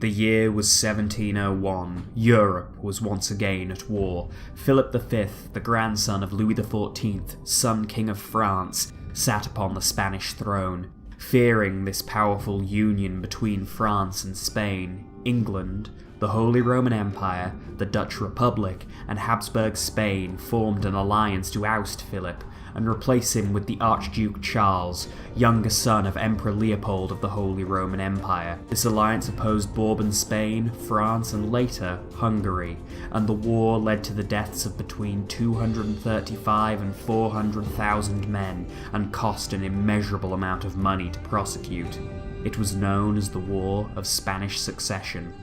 The year was 1701. Europe was once again at war. Philip V, the grandson of Louis XIV, Sun King of France, sat upon the Spanish throne. Fearing this powerful union between France and Spain, England, the Holy Roman Empire, the Dutch Republic, and Habsburg Spain formed an alliance to oust Philip and replace him with the Archduke Charles, younger son of Emperor Leopold of the Holy Roman Empire. This alliance opposed Bourbon Spain, France, and later Hungary, and the war led to the deaths of between 235 and 400,000 men and cost an immeasurable amount of money to prosecute. It was known as the War of Spanish Succession.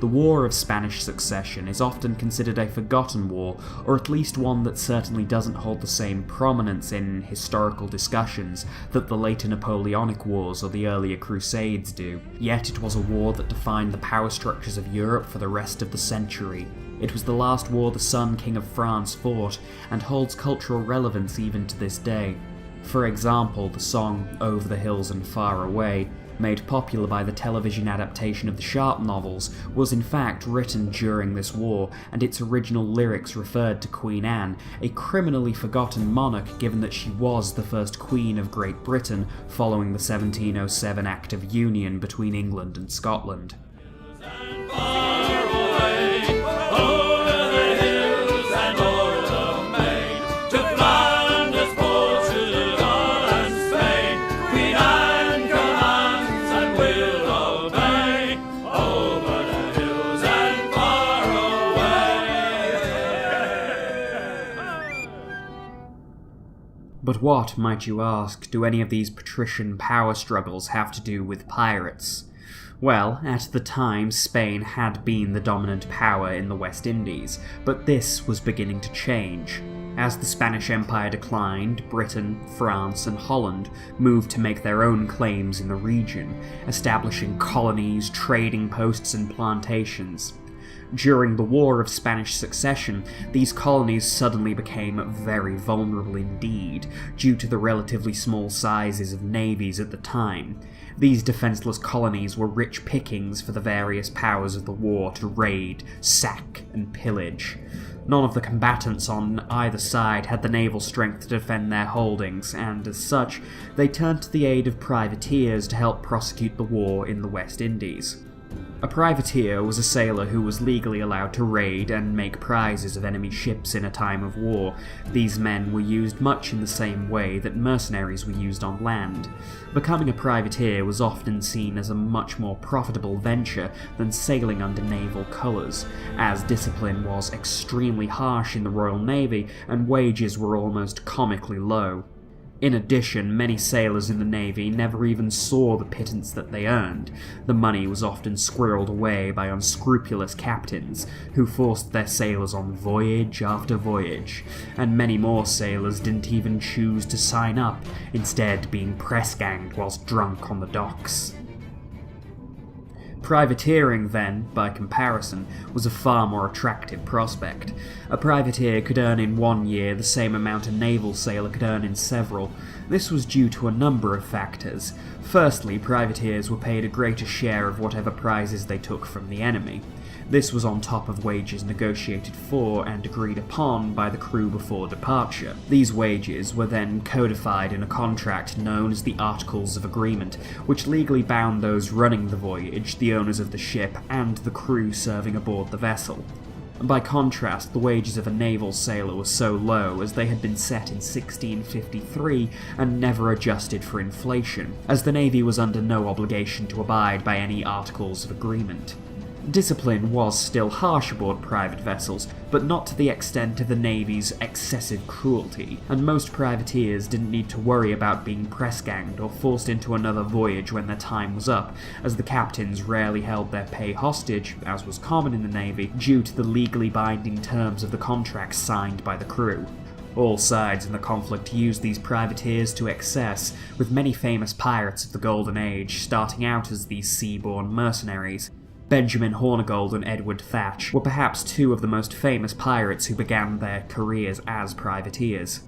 The War of Spanish Succession is often considered a forgotten war, or at least one that certainly doesn't hold the same prominence in historical discussions that the later Napoleonic Wars or the earlier Crusades do. Yet it was a war that defined the power structures of Europe for the rest of the century. It was the last war the Sun King of France fought, and holds cultural relevance even to this day. For example, the song Over the Hills and Far Away, made popular by the television adaptation of the Sharpe novels, was in fact written during this war, and its original lyrics referred to Queen Anne, a criminally forgotten monarch given that she was the first Queen of Great Britain following the 1707 Act of Union between England and Scotland. But what, might you ask, do any of these patrician power struggles have to do with pirates? Well, at the time, Spain had been the dominant power in the West Indies, but this was beginning to change. As the Spanish Empire declined, Britain, France, and Holland moved to make their own claims in the region, establishing colonies, trading posts, and plantations. During the War of Spanish Succession, these colonies suddenly became very vulnerable indeed, due to the relatively small sizes of navies at the time. These defenseless colonies were rich pickings for the various powers of the war to raid, sack, and pillage. None of the combatants on either side had the naval strength to defend their holdings, and as such, they turned to the aid of privateers to help prosecute the war in the West Indies. A privateer was a sailor who was legally allowed to raid and make prizes of enemy ships in a time of war. These men were used much in the same way that mercenaries were used on land. Becoming a privateer was often seen as a much more profitable venture than sailing under naval colours, as discipline was extremely harsh in the Royal Navy and wages were almost comically low. In addition, many sailors in the Navy never even saw the pittance that they earned. The money was often squirreled away by unscrupulous captains, who forced their sailors on voyage after voyage, and many more sailors didn't even choose to sign up, instead being press-ganged whilst drunk on the docks. Privateering, then, by comparison, was a far more attractive prospect. A privateer could earn in 1 year the same amount a naval sailor could earn in several. This was due to a number of factors. Firstly, privateers were paid a greater share of whatever prizes they took from the enemy. This was on top of wages negotiated for and agreed upon by the crew before departure. These wages were then codified in a contract known as the Articles of Agreement, which legally bound those running the voyage, the owners of the ship, and the crew serving aboard the vessel. By contrast, the wages of a naval sailor were so low as they had been set in 1653 and never adjusted for inflation, as the Navy was under no obligation to abide by any Articles of Agreement. Discipline was still harsh aboard private vessels, but not to the extent of the Navy's excessive cruelty, and most privateers didn't need to worry about being press-ganged or forced into another voyage when their time was up, as the captains rarely held their pay hostage, as was common in the Navy, due to the legally binding terms of the contracts signed by the crew. All sides in the conflict used these privateers to excess, with many famous pirates of the Golden Age starting out as these sea-born mercenaries. Benjamin Hornigold and Edward Thatch were perhaps two of the most famous pirates who began their careers as privateers.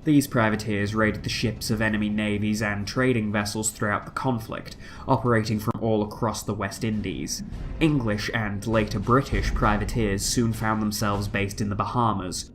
These privateers raided the ships of enemy navies and trading vessels throughout the conflict, operating from all across the West Indies. English and later British privateers soon found themselves based in the Bahamas.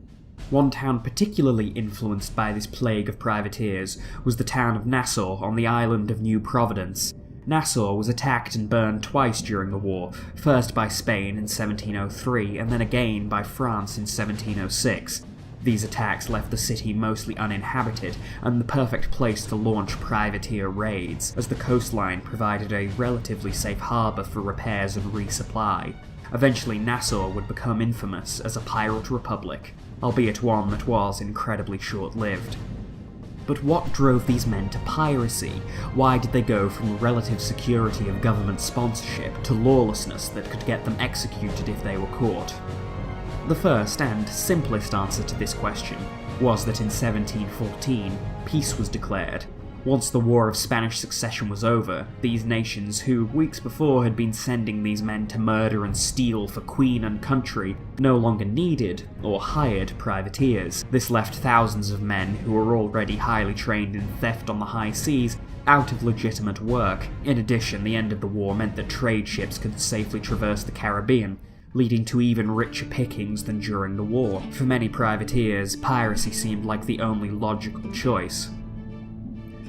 One town particularly influenced by this plague of privateers was the town of Nassau on the island of New Providence. Nassau was attacked and burned twice during the war, first by Spain in 1703 and then again by France in 1706. These attacks left the city mostly uninhabited and the perfect place to launch privateer raids, as the coastline provided a relatively safe harbour for repairs and resupply. Eventually Nassau would become infamous as a pirate republic, albeit one that was incredibly short-lived. But what drove these men to piracy? Why did they go from relative security of government sponsorship to lawlessness that could get them executed if they were caught? The first and simplest answer to this question was that in 1714, peace was declared. Once the War of Spanish Succession was over, these nations, who weeks before had been sending these men to murder and steal for queen and country, no longer needed or hired privateers. This left thousands of men who were already highly trained in theft on the high seas out of legitimate work. In addition, the end of the war meant that trade ships could safely traverse the Caribbean, leading to even richer pickings than during the war. For many privateers, piracy seemed like the only logical choice.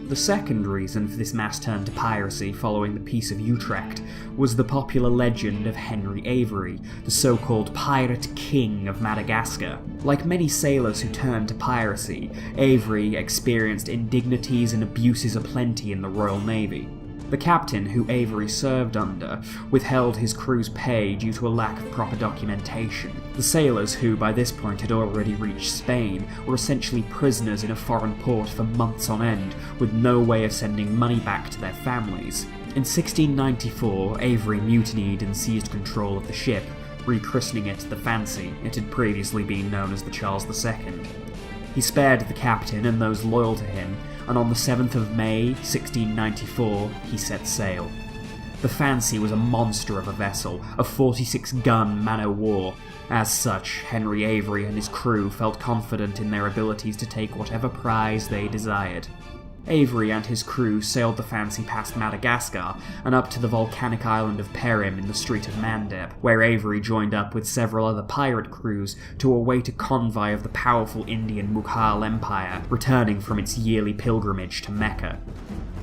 The second reason for this mass turn to piracy following the Peace of Utrecht was the popular legend of Henry Avery, the so-called Pirate King of Madagascar. Like many sailors who turned to piracy, Avery experienced indignities and abuses aplenty in the Royal Navy. The captain, who Avery served under, withheld his crew's pay due to a lack of proper documentation. The sailors, who by this point had already reached Spain, were essentially prisoners in a foreign port for months on end, with no way of sending money back to their families. In 1694, Avery mutinied and seized control of the ship, rechristening it the Fancy. It had previously been known as the Charles II. He spared the captain and those loyal to him, and on the 7th of May, 1694, he set sail. The Fancy was a monster of a vessel, a 46-gun man-o'-war. As such, Henry Avery and his crew felt confident in their abilities to take whatever prize they desired. Avery and his crew sailed the Fancy past Madagascar and up to the volcanic island of Perim in the Strait of Mandeb, where Avery joined up with several other pirate crews to await a convoy of the powerful Indian Mughal Empire returning from its yearly pilgrimage to Mecca.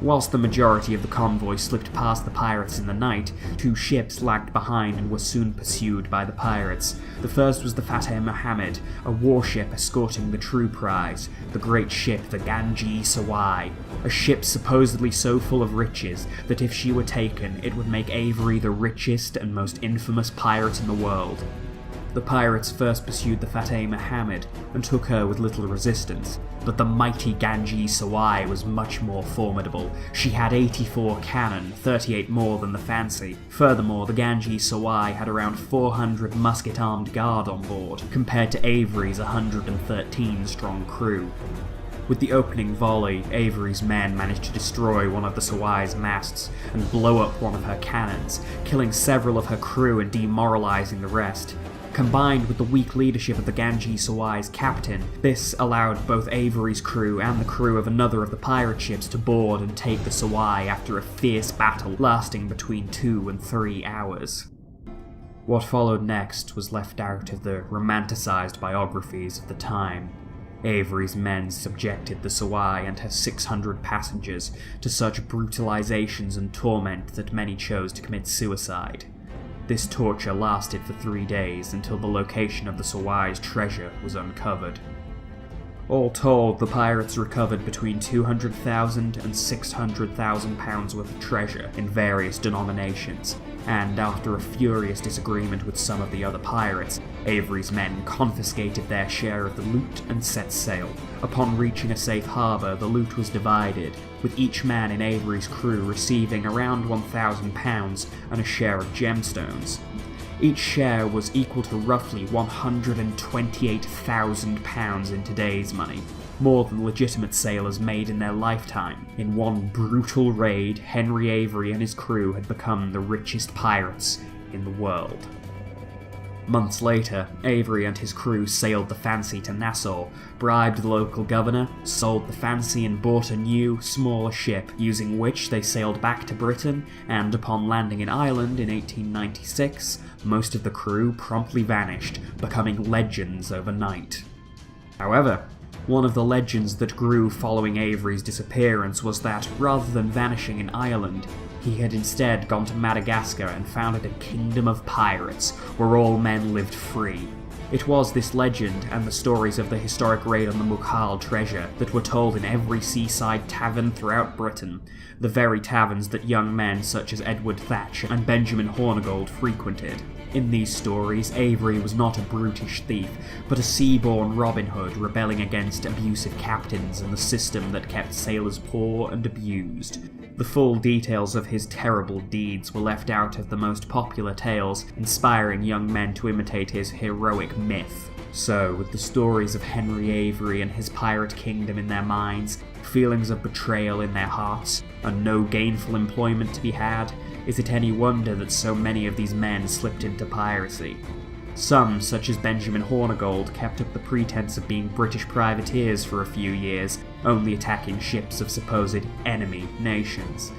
Whilst the majority of the convoy slipped past the pirates in the night, two ships lagged behind and were soon pursued by the pirates. The first was the Fateh Mohammed, a warship escorting the true prize, the great ship the Ganges Sawai, a ship supposedly so full of riches that if she were taken, it would make Avery the richest and most infamous pirate in the world. The pirates first pursued the Fateh Mohammed and took her with little resistance, but the mighty Ganges Sawai was much more formidable. She had 84 cannon, 38 more than the Fancy. Furthermore, the Ganges Sawai had around 400 musket-armed guard on board, compared to Avery's 113-strong crew. With the opening volley, Avery's men managed to destroy one of the Sawai's masts and blow up one of her cannons, killing several of her crew and demoralizing the rest. Combined with the weak leadership of the Ganges Sawai's captain, this allowed both Avery's crew and the crew of another of the pirate ships to board and take the Sawai after a fierce battle lasting between 2 and 3 hours. What followed next was left out of the romanticized biographies of the time. Avery's men subjected the Sawai and her 600 passengers to such brutalizations and torment that many chose to commit suicide. This torture lasted for 3 days until the location of the Sawai's treasure was uncovered. All told, the pirates recovered between 200,000 and 600,000 pounds worth of treasure in various denominations, and after a furious disagreement with some of the other pirates, Avery's men confiscated their share of the loot and set sail. Upon reaching a safe harbour, the loot was divided, with each man in Avery's crew receiving around £1,000 and a share of gemstones. Each share was equal to roughly £128,000 in today's money, more than legitimate sailors made in their lifetime. In one brutal raid, Henry Avery and his crew had become the richest pirates in the world. Months later, Avery and his crew sailed the Fancy to Nassau, bribed the local governor, sold the Fancy and bought a new, smaller ship, using which they sailed back to Britain, and upon landing in Ireland in 1896, most of the crew promptly vanished, becoming legends overnight. However, one of the legends that grew following Avery's disappearance was that, rather than vanishing in Ireland, he had instead gone to Madagascar and founded a kingdom of pirates, where all men lived free. It was this legend and the stories of the historic raid on the Mughal treasure that were told in every seaside tavern throughout Britain, the very taverns that young men such as Edward Thatch and Benjamin Hornigold frequented. In these stories, Avery was not a brutish thief, but a sea-born Robin Hood rebelling against abusive captains and the system that kept sailors poor and abused. The full details of his terrible deeds were left out of the most popular tales, inspiring young men to imitate his heroic myth. So, with the stories of Henry Avery and his pirate kingdom in their minds, feelings of betrayal in their hearts, and no gainful employment to be had, is it any wonder that so many of these men slipped into piracy? Some, such as Benjamin Hornigold, kept up the pretense of being British privateers for a few years, only attacking ships of supposed enemy nations.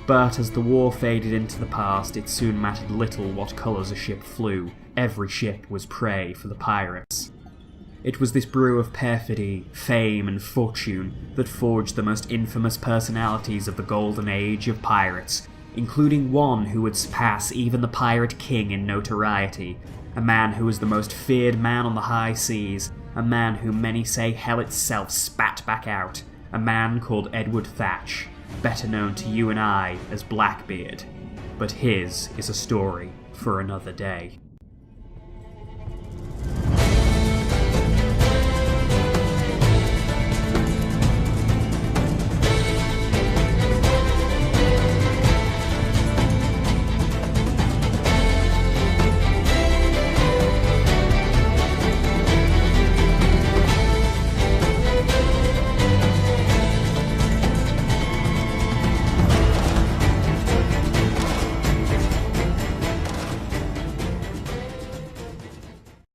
But as the war faded into the past, it soon mattered little what colours a ship flew. Every ship was prey for the pirates. It was this brew of perfidy, fame, and fortune that forged the most infamous personalities of the Golden Age of Pirates, including one who would surpass even the Pirate King in notoriety, a man who was the most feared man on the high seas, a man who many say hell itself spat back out, a man called Edward Thatch, better known to you and I as Blackbeard. But his is a story for another day.